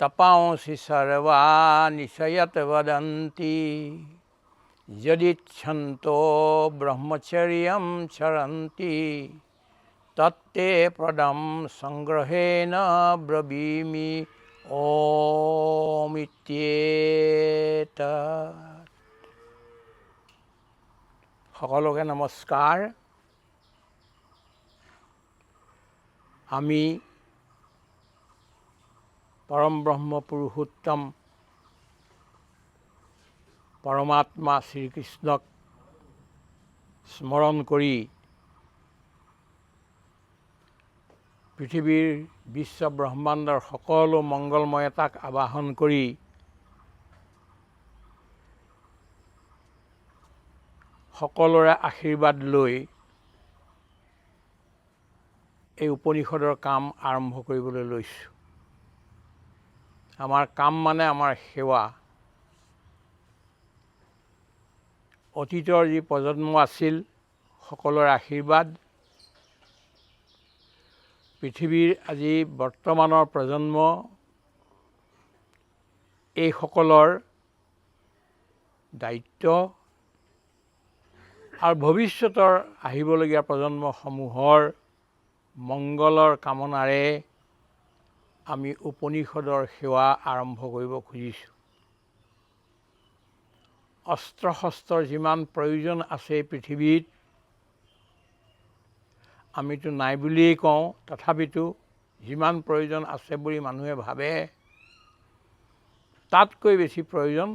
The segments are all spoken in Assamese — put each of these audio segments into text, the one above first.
तपांसि सर्वाणि निशयत वदन्ति यदिच्छन्तो ब्रह्मचर्यं चरन्ति तत्ते पदं संग्रहेण ब्रवीमि ओमित्येतत्। সকলোকে নমস্কাৰ। আমি পৰম ব্ৰহ্ম পুৰুষোত্তম পৰমাত্মা শ্ৰীকৃষ্ণক স্মৰণ কৰি পৃথিৱীৰ বিশ্ব ব্ৰহ্মাণ্ডৰ সকলো মংগলময়তাক আবাহন কৰি সকলোৰে আশীৰ্বাদ লৈ এই উপনিষদৰ কাম আৰম্ভ কৰিবলৈ লৈছোঁ। আমাৰ কাম মানে আমাৰ সেৱা। অতীতৰ যি প্ৰজন্ম আছিল সকলোৰে আশীৰ্বাদ, পৃথিৱীৰ আজি বৰ্তমানৰ প্ৰজন্ম এইসকলৰ দায়িত্ব আৰু ভৱিষ্যতৰ আহিবলগীয়া প্ৰজন্মসমূহৰ মংগলৰ কামনাৰে আমি উপনিষদৰ সেৱা আৰম্ভ কৰিব খুজিছোঁ। অস্ত্ৰ শস্ত্ৰৰ যিমান প্ৰয়োজন আছে পৃথিৱীত, আমিতো নাই বুলিয়েই কওঁ, তথাপিতো যিমান প্ৰয়োজন আছে বুলি মানুহে ভাবে, তাতকৈ বেছি প্ৰয়োজন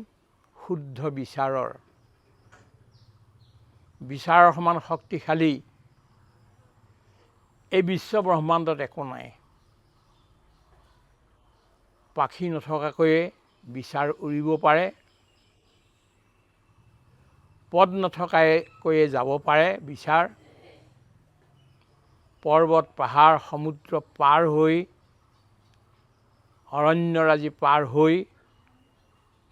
শুদ্ধ বিচাৰৰ। বিচাৰৰ সমান শক্তিশালী এই বিশ্ব ব্ৰহ্মাণ্ডত একো নাই। পাখি নথকাকৈয়ে বিচাৰ উৰিব পাৰে, পদ নথকাকৈয়ে যাব পাৰে বিচাৰ, পৰ্বত পাহাৰ সমুদ্ৰ পাৰ হৈ অৰণ্যৰাজি পাৰ হৈ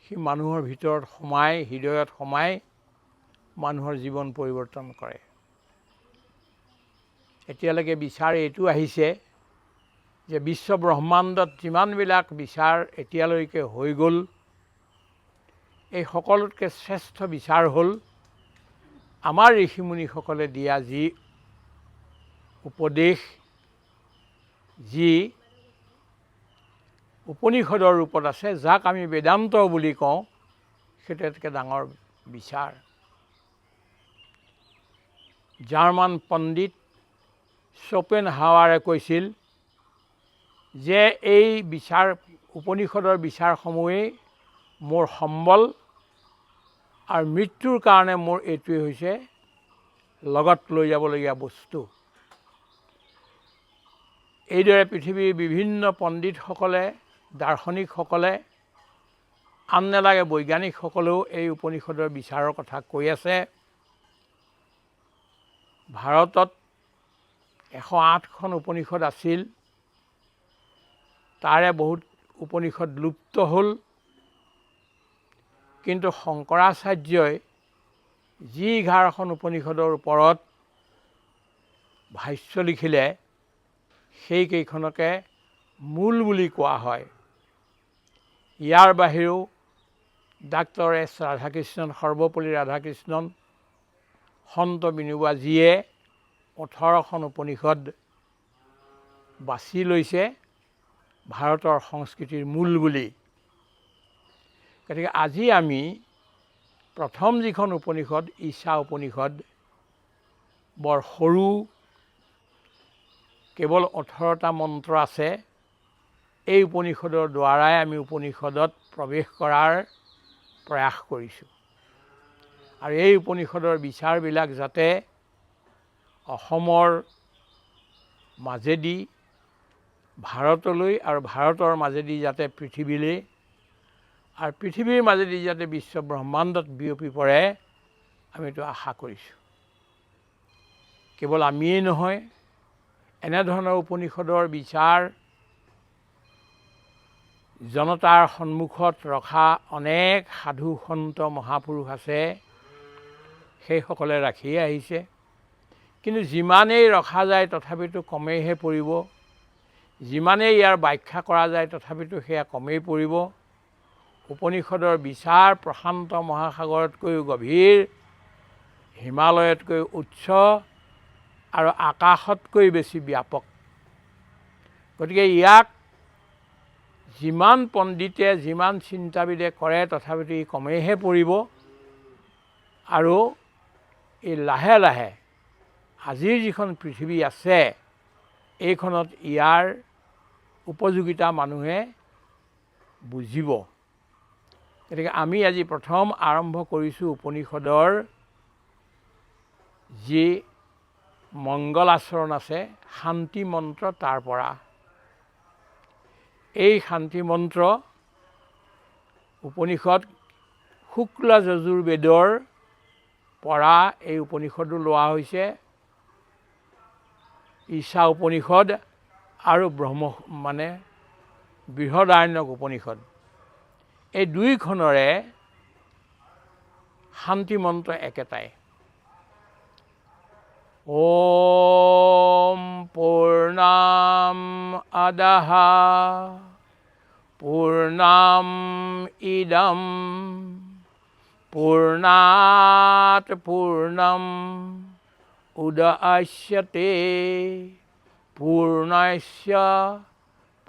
সি মানুহৰ ভিতৰত সোমাই, হৃদয়ত সোমাই মানুহৰ জীৱন পৰিৱৰ্তন কৰে। এতিয়ালৈকে বিচাৰ এইটো আহিছে যে বিশ্ব ব্ৰহ্মাণ্ডত যিমানবিলাক বিচাৰ এতিয়ালৈকে হৈ গ'ল, এই সকলোতকৈ শ্ৰেষ্ঠ বিচাৰ হ'ল আমাৰ ঋষিমুনিসকলে দিয়া যি উপদেশ, যি উপনিষদৰ ৰূপত আছে, যাক আমি বেদান্ত বুলি কওঁ, সেইটোতকৈ ডাঙৰ বিচাৰ। জাৰ্মান পণ্ডিত শ্বপেনহাৱাৰে কৈছিল যে এই বিচাৰ, উপনিষদৰ বিচাৰসমূহেই মোৰ সম্বল আৰু মৃত্যুৰ কাৰণে মোৰ এইটোৱেই হৈছে লগত লৈ যাবলগীয়া বস্তু। এইদৰে পৃথিৱীৰ বিভিন্ন পণ্ডিতসকলে, দাৰ্শনিকসকলে, আন নেলাগে বৈজ্ঞানিকসকলেও এই উপনিষদৰ বিচাৰৰ কথা কৈ আছে। ভাৰতত 108খন উপনিষদ আছিল, তাৰে বহুত উপনিষদ লুপ্ত হ'ল। কিন্তু শংকৰাচাৰ্যই যি 11খন উপনিষদৰ ওপৰত ভাষ্য লিখিলে, সেইকেইখনকে মূল বুলি কোৱা হয়। ইয়াৰ বাহিৰেও ডাক্তৰ এছ ৰাধাকৃষ্ণন, সৰ্বপল্লী ৰাধাকৃষ্ণন, সন্ত বিনোবাজীয়ে 18খন উপনিষদ বাছি লৈছে ভাৰতৰ সংস্কৃতিৰ মূল বুলি। গতিকে আজি আমি প্ৰথম যিখন উপনিষদ, ঈশা উপনিষদ, বৰ সৰু, কেৱল 18টা মন্ত্ৰ আছে। এই উপনিষদৰ দ্বাৰাই আমি উপনিষদত প্ৰৱেশ কৰাৰ প্ৰয়াস কৰিছোঁ। আৰু এই উপনিষদৰ বিচাৰবিলাক যাতে অসমৰ মাজেদি ভাৰতলৈ আৰু ভাৰতৰ মাজেদি যাতে পৃথিৱীলৈ আৰু পৃথিৱীৰ মাজেদি যাতে বিশ্ব ব্ৰহ্মাণ্ডত বিয়পি পৰে, আমিতো আশা কৰিছোঁ। কেৱল আমিয়েই নহয়, এনেধৰণৰ উপনিষদৰ বিচাৰ জনতাৰ সন্মুখত ৰখা অনেক সাধু সন্ত মহাপুৰুষ আছে, সেইসকলে ৰাখিয়ে আহিছে। কিন্তু যিমানেই ৰখা যায় তথাপিতো কমেইহে পৰিব। যিমানেই ইয়াৰ ব্যাখ্যা কৰা যায় তথাপিতো সেয়া কমেই পৰিব। উপনিষদৰ বিচাৰ প্ৰশান্ত মহাসাগৰতকৈও গভীৰ, হিমালয়তকৈ উচ্চ আৰু আকাশতকৈ বেছি ব্যাপক। গতিকে ইয়াক যিমান পণ্ডিতে যিমান চিন্তাবিদে কৰে তথাপিতো ই কমেইহে পৰিব। আৰু এই লাহে লাহে আজিৰ যিখন পৃথিৱী আছে এইখনত ইয়াৰ উপযোগিতা মানুহে বুজিব। গতিকে আমি আজি প্ৰথম আৰম্ভ কৰিছোঁ উপনিষদৰ যি মংগল আচৰণ আছে শান্তি মন্ত্ৰ তাৰ পৰা। এই শান্তি মন্ত্ৰ উপনিষদ শুক্ল যজুৰ্বেদৰ পৰা এই উপনিষদো লোৱা হৈছে। ঈশা উপনিষদ আৰু বৃহদাৰণ্যক উপনিষদ এই দুইখনৰে শান্তি মন্ত্ৰ একেটাই। ওম পূৰ্ণাম আদাহ পূৰ্ণাম ইদম পূৰ্ণাত পূৰ্ণম উদশ্যতে পূৰ্ণস্য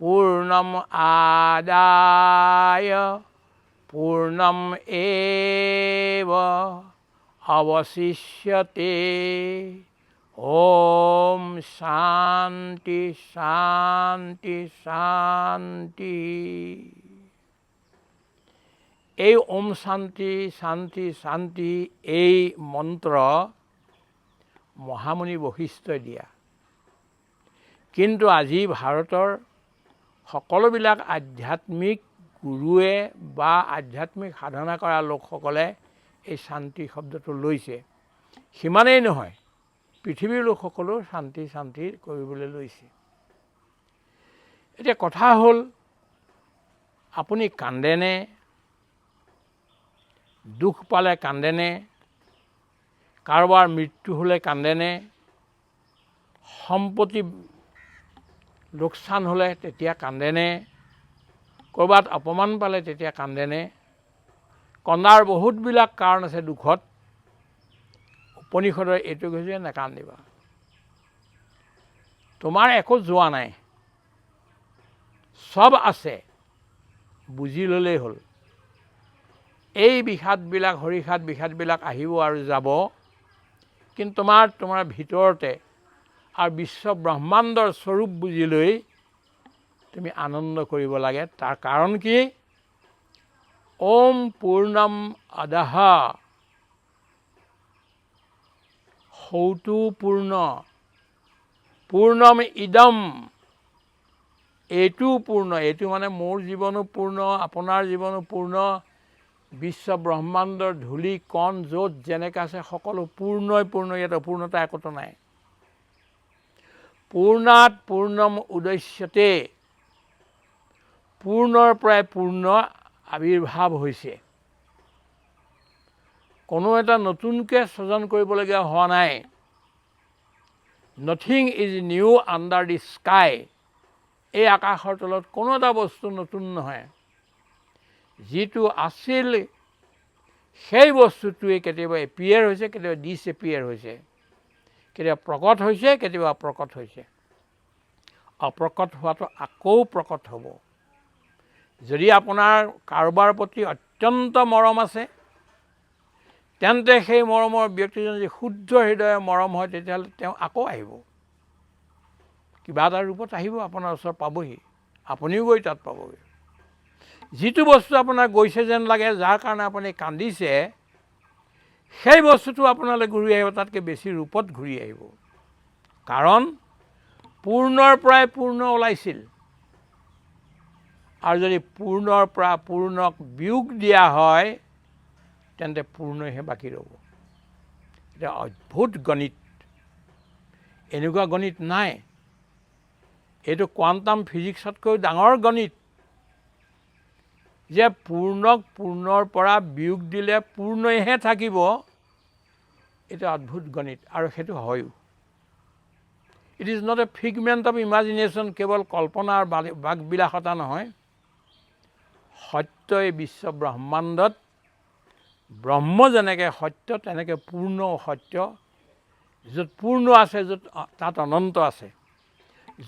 পূৰ্ণম আদায় পূৰ্ণম এব অৱশিষ্যতে। ওম শান্তি শান্তি শান্তি। এই ওম শান্তি শান্তি শান্তি এই মন্ত্ৰ মহামুনি বশিষ্ঠই দিয়া। কিন্তু আজি ভাৰতৰ সকলোবিলাক আধ্যাত্মিক গুৰুৱে বা আধ্যাত্মিক সাধনা কৰা লোকসকলে এই শান্তি শব্দটো লৈছে। সিমানেই নহয়, পৃথিৱীৰ লোকসকলেও শান্তি শান্তি কৰিবলৈ লৈছে। এতিয়া কথা হ'ল, আপুনি কান্দেনে? দুখ পালে কান্দেনে? কাৰোবাৰ মৃত্যু হ'লে কান্দেনে? সম্পত্তি লোকচান হ'লে তেতিয়া কান্দেনে? ক'ৰবাত অপমান পালে তেতিয়া কান্দেনে? কন্দাৰ বহুতবিলাক কাৰণ আছে দুখত। উপনিষদৰ এইটো কৈছে নাকান্দিবা। তোমাৰ একো যোৱা নাই, চব আছে, বুজি ল'লেই হ'ল। এই বিষাদবিলাক হৰিষাদ বিষাদবিলাক আহিব আৰু যাব, কিন্তু তোমাৰ ভিতৰতে আৰু বিশ্ব ব্ৰহ্মাণ্ডৰ স্বৰূপ বুজি লৈ তুমি আনন্দ কৰিব লাগে। তাৰ কাৰণ কি? ওম পূৰ্ণম আদাহ, সৌটো পূৰ্ণ, পূৰ্ণম ইদম, এইটো পূৰ্ণ। এইটো মানে মোৰ জীৱনো পূৰ্ণ, আপোনাৰ জীৱনো পূৰ্ণ, বিশ্ব ব্ৰহ্মাণ্ডৰ ধূলি কণ য'ত যেনেকৈ আছে সকলো পূৰ্ণই পূৰ্ণ, ইয়াত অপূৰ্ণতা একোটো নাই। পূৰ্ণাত পূৰ্ণম উদশ্যতে, পূৰ্ণৰ পৰাই পূৰ্ণ আৱিৰ্ভাৱ হৈছে। কোনো এটা নতুনকৈ সৃজন কৰিবলগীয়া হোৱা নাই। Nothing is new under the sky. এই আকাশৰ তলত কোনো এটা বস্তু নতুন নহয়। যিটো আছিল সেই বস্তুটোৱে কেতিয়াবা এপিয়াৰ হৈছে, কেতিয়াবা ডিছএপিয়াৰ হৈছে, কেতিয়াবা প্ৰকট হৈছে, কেতিয়াবা অপ্ৰকট হৈছে। অপ্ৰকট হোৱাটো আকৌ প্ৰকট হ'ব। যদি আপোনাৰ কাৰোবাৰ প্ৰতি অত্যন্ত মৰম আছে, তেন্তে সেই মৰমৰ ব্যক্তিজন যদি শুদ্ধ হৃদয়ৰ মৰম হয়, তেতিয়াহ'লে তেওঁ আকৌ আহিব, কিবা এটা ৰূপত আহিব, আপোনাৰ ওচৰত পাবহি, আপুনিও গৈ তাত পাবগৈ। যিটো বস্তু আপোনাৰ গৈছে যেন লাগে, যাৰ কাৰণে আপুনি কান্দিছে, সেই বস্তুটো আপোনালৈ ঘূৰি আহিব, তাতকৈ বেছি ৰূপত ঘূৰি আহিব। কাৰণ পূৰ্ণৰ পৰাই পূৰ্ণ ওলাইছিল, আৰু যদি পূৰ্ণৰ পৰা পূৰ্ণক বিয়োগ দিয়া হয়, তেন্তে পূৰ্ণইহে বাকী ৰ'ব। এতিয়া অদ্ভুত গণিত, এনেকুৱা গণিত নাই। এইটো কোৱাণ্টাম ফিজিক্সতকৈ ডাঙৰ গণিত, যে পূৰ্ণক পূৰ্ণৰ পৰা বিয়োগ দিলে পূৰ্ণইহে থাকিব। এইটো অদ্ভুত গণিত, আৰু সেইটো হয়ো। It is not a figment of imagination, কেৱল কল্পনাৰ বাকবিলাসতা নহয়। সত্য এই বিশ্ব ব্ৰহ্মাণ্ডত ব্ৰহ্ম যেনেকৈ সত্য তেনেকৈ পূৰ্ণও সত্য। য'ত পূৰ্ণ আছে য'ত তাত অনন্ত আছে,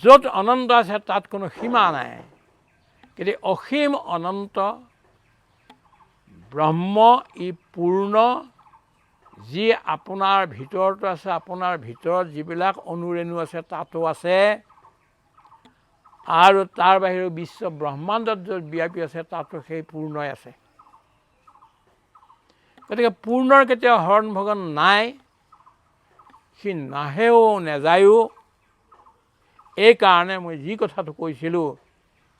য'ত অনন্ত আছে তাত কোনো সীমা নাই। কিন্তু অসীম অনন্ত ব্ৰহ্ম ই পূৰ্ণ, যি আপোনাৰ ভিতৰতো আছে, আপোনাৰ ভিতৰত যিবিলাক অনুৰেণু আছে তাতো আছে, আৰু তাৰ বাহিৰেও বিশ্ব ব্ৰহ্মাণ্ডত য'ত ব্যাপী আছে তাতো সেই পূৰ্ণই আছে। গতিকে পূৰ্ণৰ কেতিয়াও হৰণ ভগন নাই, সি নাহেও নেযায়ো। এইকাৰণে মই যি কথাটো কৈছিলোঁ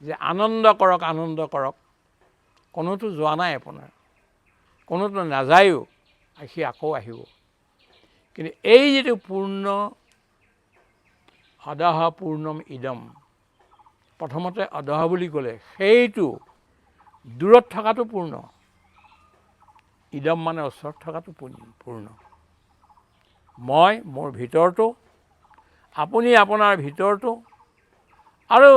যে আনন্দ কৰক, আনন্দ কৰক, কোনোতো যোৱা নাই আপোনাৰ, কোনোতো নাযায়ো, সি আকৌ আহিব। কিন্তু এই যিটো পূৰ্ণ, অদহ পূৰ্ণম ইদম, প্ৰথমতে অদহ বুলি ক'লে, সেইটো দূৰত থকাটো পূৰ্ণ, ইদম মানে ওচৰত থকাটো পূৰ্ণ। মই মোৰ ভিতৰতো, আপুনি আপোনাৰ ভিতৰতো, আৰু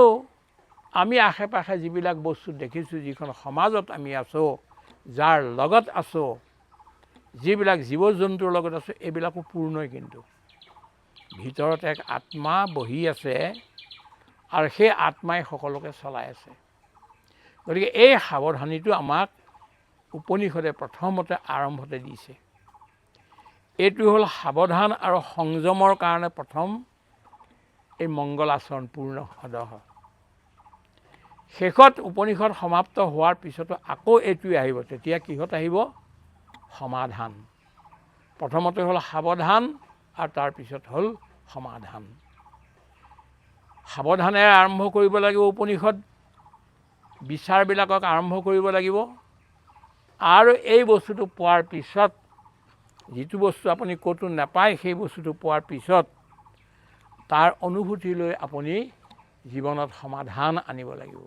আমি আশে পাশে যিবিলাক বস্তু দেখিছোঁ, যিখন সমাজত আমি আছোঁ, যাৰ লগত আছোঁ, যিবিলাক জীৱ জন্তুৰ লগত আছোঁ, এইবিলাকো পূৰ্ণই। কিন্তু ভিতৰত এক আত্মা বহি আছে, আৰু সেই আত্মাই সকলোকে চলাই আছে। গতিকে এই সাৱধানীটো আমাক উপনিষদে প্ৰথমতে আৰম্ভতে দিছে। এইটো হ'ল সাৱধান আৰু সংযমৰ কাৰণে প্ৰথম এই মংগল আচৰণ পূৰ্ণ সদহ। শেষত উপনিষদ সমাপ্ত হোৱাৰ পিছতো আকৌ এইটোৱে আহিব। তেতিয়া কিহত আহিব? সমাধান। প্ৰথমতে হ'ল সাৱধান, আৰু তাৰপিছত হ'ল সমাধান। সাৱধানেৰে আৰম্ভ কৰিব লাগিব উপনিষদ, বিচাৰবিলাকক আৰম্ভ কৰিব লাগিব। আৰু এই বস্তুটো পোৱাৰ পিছত, যিটো বস্তু আপুনি ক'তো নাপায়, সেই বস্তুটো পোৱাৰ পিছত তাৰ অনুভূতি লৈ আপুনি জীৱনত সমাধান আনিব লাগিব।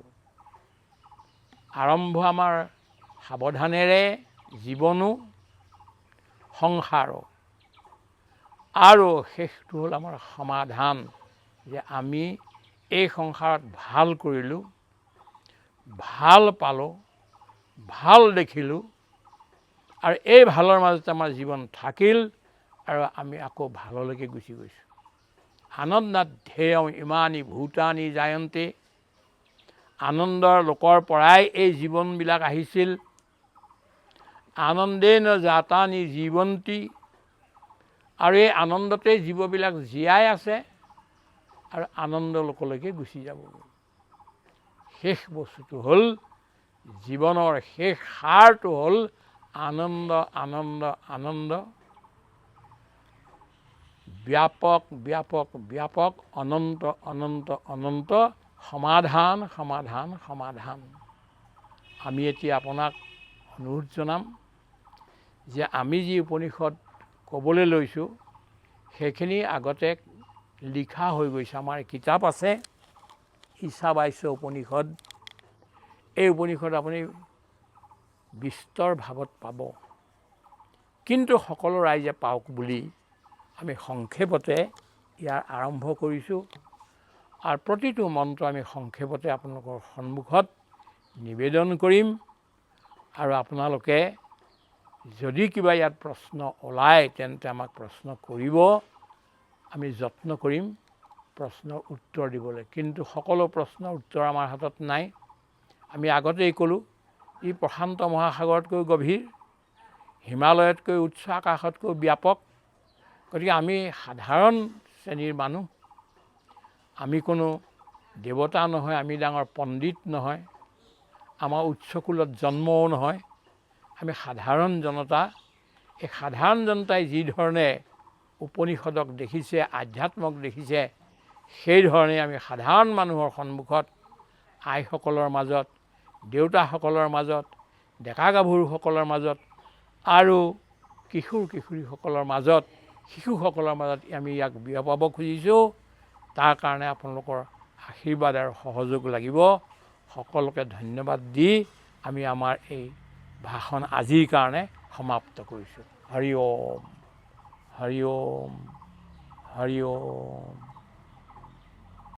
আৰম্ভ আমাৰ সাৱধানেৰে জীৱনো, সংসাৰো, আৰু শেষটো হ'ল আমাৰ সমাধান, যে আমি এই সংসাৰত ভাল কৰিলোঁ, ভাল পালোঁ, ভাল দেখিলোঁ, আৰু এই ভালৰ মাজতে আমাৰ জীৱন থাকিল, আৰু আমি আকৌ ভাললৈকে গুচি গৈছোঁ। আনন্দাত ধ্যেয় ইমানি ভূতানি জায়ন্তে, আনন্দৰ লোকৰ পৰাই এই জীৱনবিলাক আহিছিল। আনন্দেন জাতানি জীৱন্তী, আৰু এই আনন্দতেই জীৱবিলাক জীয়াই আছে, আৰু আনন্দ লোকলৈকে গুচি যাব। শেষ বস্তুটো হ'ল, জীৱনৰ শেষ সাৰটো হ'ল আনন্দ, আনন্দ, আনন্দ, ব্যাপক ব্যাপক ব্যাপক, অনন্ত অনন্ত অনন্ত, সমাধান সমাধান সমাধান। আমি এতিয়া আপোনাক অনুৰোধ জনাম যে আমি যি উপনিষদ ক'বলৈ লৈছোঁ, সেইখিনি আগতে লিখা হৈ গৈছে। আমাৰ কিতাপ আছে, ঈশাৱাস্য উপনিষদ। এই উপনিষদ আপুনি বিস্তৰ ভাৱত পাব, কিন্তু সকলো ৰাইজে পাওক বুলি আমি সংক্ষেপতে ইয়াৰ আৰম্ভ কৰিছোঁ। আৰু প্ৰতিটো মন্ত্ৰ আমি সংক্ষেপতে আপোনালোকৰ সন্মুখত নিবেদন কৰিম। আৰু আপোনালোকে যদি কিবা ইয়াত প্ৰশ্ন ওলায়, তেন্তে আমাক প্ৰশ্ন কৰিব, আমি যত্ন কৰিম প্ৰশ্নৰ উত্তৰ দিবলৈ। কিন্তু সকলো প্ৰশ্নৰ উত্তৰ আমাৰ হাতত নাই। আমি আগতেই ক'লোঁ, ই প্ৰশান্ত মহাসাগৰতকৈ গভীৰ, হিমালয়তকৈ উচ্চ আকাশতকৈ ব্যাপক। গতিকে আমি সাধাৰণ শ্ৰেণীৰ মানুহ, আমি কোনো দেৱতা নহয়, আমি ডাঙৰ পণ্ডিত নহয়, আমাৰ উচ্চ কুলত জন্মও নহয়, আমি সাধাৰণ জনতা। এই সাধাৰণ জনতাই যি ধৰণে উপনিষদক দেখিছে, আধ্যাত্মক দেখিছে, সেইধৰণে আমি সাধাৰণ মানুহৰ সন্মুখত, আইসকলৰ মাজত, দেউতাসকলৰ মাজত, ডেকা গাভৰুসকলৰ মাজত, আৰু কিশোৰ কিশোৰীসকলৰ মাজত, শিশুসকলৰ মাজত আমি ইয়াক বিয়পাব খুজিছোঁ। তাৰ কাৰণে আপোনালোকৰ আশীৰ্বাদ আৰু সহযোগ লাগিব। সকলোকে ধন্যবাদ দি আমি আমাৰ এই ভাষণ আজিৰ কাৰণে সমাপ্ত কৰিছোঁ। হৰি ওম, হৰি ওম, হৰি ওম।